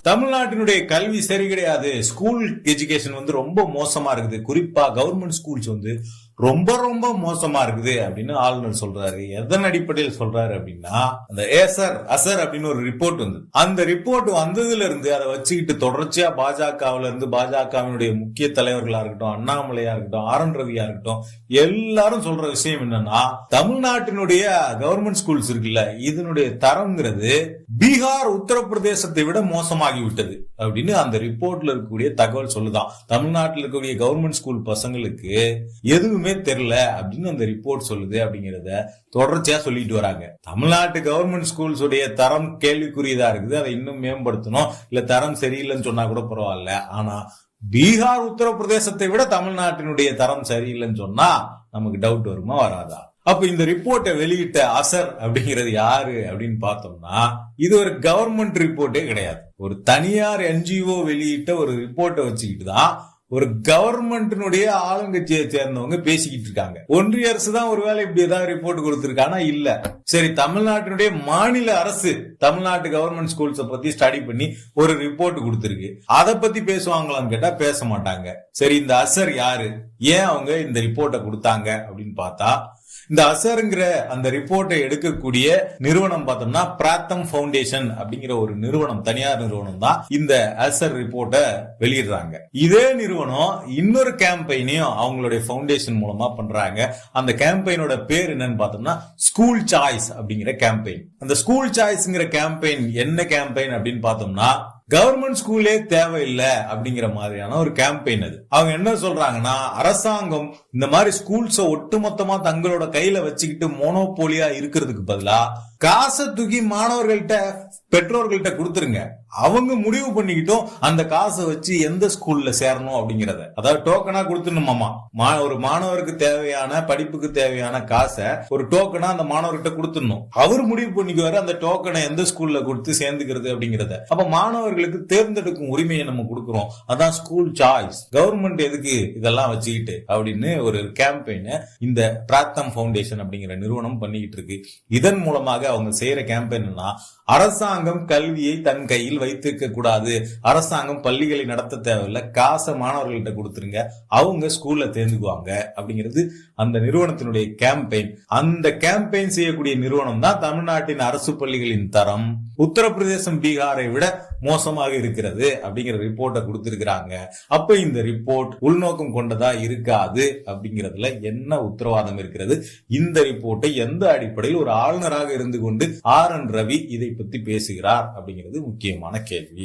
தமிழ்நாட்டினுடைய கல்வி சரி கிடையாது, ஸ்கூல் எஜுகேஷன் ரொம்ப மோசமா இருக்குது, குறிப்பா கவர்மெண்ட் ஸ்கூல்ஸ் ரொம்ப ரொம்ப மோசமா இருக்குது அப்படின்னு ஆளுநர் சொல்றாரு. எதன் அடிப்படையில் சொல்றாரு அப்படின்னா, அந்த அசர் அப்படின்னு ஒரு ரிப்போர்ட் வந்தது. அந்த ரிப்போர்ட் வந்ததுல இருந்து அதை வச்சுக்கிட்டு தொடர்ச்சியா பாஜகவுல இருந்து பாஜகவினுடைய முக்கிய தலைவர்களா இருக்கட்டும், அண்ணாமலையா இருக்கட்டும், ஆர்.என். ரவியா இருக்கட்டும், எல்லாரும் சொல்ற விஷயம் என்னன்னா, தமிழ்நாட்டினுடைய கவர்மெண்ட் ஸ்கூல்ஸ் இருக்குல்ல, இதனுடைய தரம்ங்கிறது பீகார் உத்தரப்பிரதேசத்தை விட மோசமாகி விட்டது அப்படின்னு அந்த ரிப்போர்ட்ல இருக்கக்கூடிய தகவல் சொல்லுதான். தமிழ்நாட்டில் இருக்கக்கூடிய கவர்மெண்ட் ஸ்கூல் பசங்களுக்கு எதுவுமே தெரியல அப்படின்னு அந்த ரிப்போர்ட் சொல்லுது அப்படிங்கறத தொடர்ச்சியா சொல்லிட்டு வராங்க. தமிழ்நாட்டு கவர்மெண்ட் ஸ்கூல்ஸ் உடைய தரம் கேள்விக்குரியதா இருக்குது, அதை இன்னும் மேம்படுத்தணும், இல்ல தரம் சரியில்லைன்னு சொன்னா கூட பரவாயில்ல. ஆனா பீகார் உத்தரப்பிரதேசத்தை விட தமிழ்நாட்டினுடைய தரம் சரியில்லைன்னு சொன்னா நமக்கு டவுட் வருமா வராதா? அப்ப இந்த ரிப்போர்ட்டை வெளியிட்ட அசர் அப்படிங்கிறது யாரு அப்படின்னு பார்த்தோம்னா, இது ஒரு கவர்மெண்ட் ரிப்போர்ட்டே கிடையாது. ஒரு தனியார் என்ஜிஓ வெளியிட்ட ஒரு ரிப்போர்ட்டை வச்சுக்கிட்டு தான் ஒரு கவர்மெண்டினுடைய ஆளுங்கட்சியை சேர்ந்தவங்க பேசிக்கிட்டு இருக்காங்க. ஒன்றிய அரசு தான் ஒருவேளை இப்படி ஏதாவது ரிப்போர்ட் கொடுத்திருக்கானா? இல்ல. சரி, தமிழ்நாட்டினுடைய மாநில அரசு தமிழ்நாட்டு கவர்மெண்ட் ஸ்கூல்ஸை பத்தி ஸ்டடி பண்ணி ஒரு ரிப்போர்ட் கொடுத்திருக்கு. அதை பத்தி பேசுவாங்களான்னு கேட்டா பேச மாட்டாங்க. சரி, இந்த அசர் யாரு, ஏன் அவங்க இந்த ரிப்போர்ட்டை கொடுத்தாங்க அப்படின்னு பார்த்தா, இந்த அசருங்கிற அந்த ரிப்போர்ட்டை எடுக்கக்கூடிய நிறுவனம் பார்த்தோம்னா பிராத்தம் பவுண்டேஷன் அப்படிங்கிற ஒரு நிறுவனம், தனியார் நிறுவனம் தான் இந்த அசர் ரிப்போர்ட்டை வெளியிடுறாங்க. இதே நிறுவனம் இன்னொரு கேம்பெயினையும் அவங்களுடைய பவுண்டேஷன் மூலமா பண்றாங்க. அந்த கேம்பெயினோட பேர் என்னன்னு பார்த்தோம்னா ஸ்கூல் சாய்ஸ் அப்படிங்கிற கேம்பெயின். அந்த ஸ்கூல் சாய்ஸ்ங்கிற கேம்பெயின் என்ன கேம்பெயின் அப்படின்னு பார்த்தோம்னா, கவர்மெண்ட் ஸ்கூலே தேவையில்லை அப்படிங்கிற மாதிரியான ஒரு கேம்பெயின் அது. அவங்க என்ன சொல்றாங்கன்னா, அரசாங்கம் இந்த மாதிரி ஸ்கூல்ஸ ஒட்டுமொத்தமா தங்களோட கையில வச்சுக்கிட்டு மோனோபோலியா இருக்கிறதுக்கு பதிலா காசை தூக்கி மாணவர்கள்ட்ட பெற்றோர்கள்ட்ட கொடுத்துருங்க, அவங்க முடிவு பண்ணிக்கிட்டோம் அந்த காசை வச்சு எந்த ஸ்கூல்ல சேரணும் அப்படிங்கறத. அதாவது டோக்கனா கொடுத்துடணுமாமா. ஒரு மாணவருக்கு தேவையான படிப்புக்கு தேவையான காசை ஒரு டோக்கனா அந்த மாணவர்கிட்ட கொடுத்துடணும். அவர் முடிவு பண்ணிக்குவாரு அந்த டோக்கனை எந்த ஸ்கூல்ல கொடுத்து சேர்ந்துக்கிறது அப்படிங்கறத. அப்ப மாணவர்களுக்கு தேர்ந்தெடுக்கும் உரிமையை நம்ம கொடுக்கிறோம். அதான் ஸ்கூல் சாய்ஸ். கவர்மெண்ட் எதுக்கு இதெல்லாம் வச்சுக்கிட்டு அப்படின்னு ஒரு கேம்பெயினை இந்த பிராத்தம் பவுண்டேஷன் அப்படிங்கிற நிறுவனம் பண்ணிக்கிட்டு இருக்கு. இதன் மூலமாக அவங்க செய்யற கேம்பெயின்னா, அரசாங்கம் கல்வியை தன் கையில் வைத்திருக்க கூடாது, அரசாங்கம் பள்ளிகளை நடத்த தேவையில்லை, காசை மாணவர்கள்ட்ட கொடுத்துருங்க, அவங்க ஸ்கூல்ல தேர்ந்துக்குவாங்க அப்படிங்கிறது அந்த நிறுவனத்தினுடைய கேம்பெயின். அந்த கேம்பெயின் செய்யக்கூடிய நிறுவனம் தான் தமிழ்நாட்டின் அரசு பள்ளிகளின் தரம் உத்தரப்பிரதேசம் பீகாரை விட மோசமாக இருக்கிறது அப்படிங்கிற ரிப்போர்ட்டை கொடுத்திருக்கிறாங்க. அப்ப இந்த ரிப்போர்ட் உள்நோக்கம் கொண்டதா இருக்காது அப்படிங்கறதுல என்ன உத்தரவாதம் இருக்கிறது? இந்த ரிப்போர்ட்டை எந்த அடிப்படையில் ஒரு ஆளுநராக இருந்து கொண்டு ஆர்.என். ரவி இதை பத்தி பேசுகிறார் அப்படிங்கிறது முக்கியமான கேள்வி.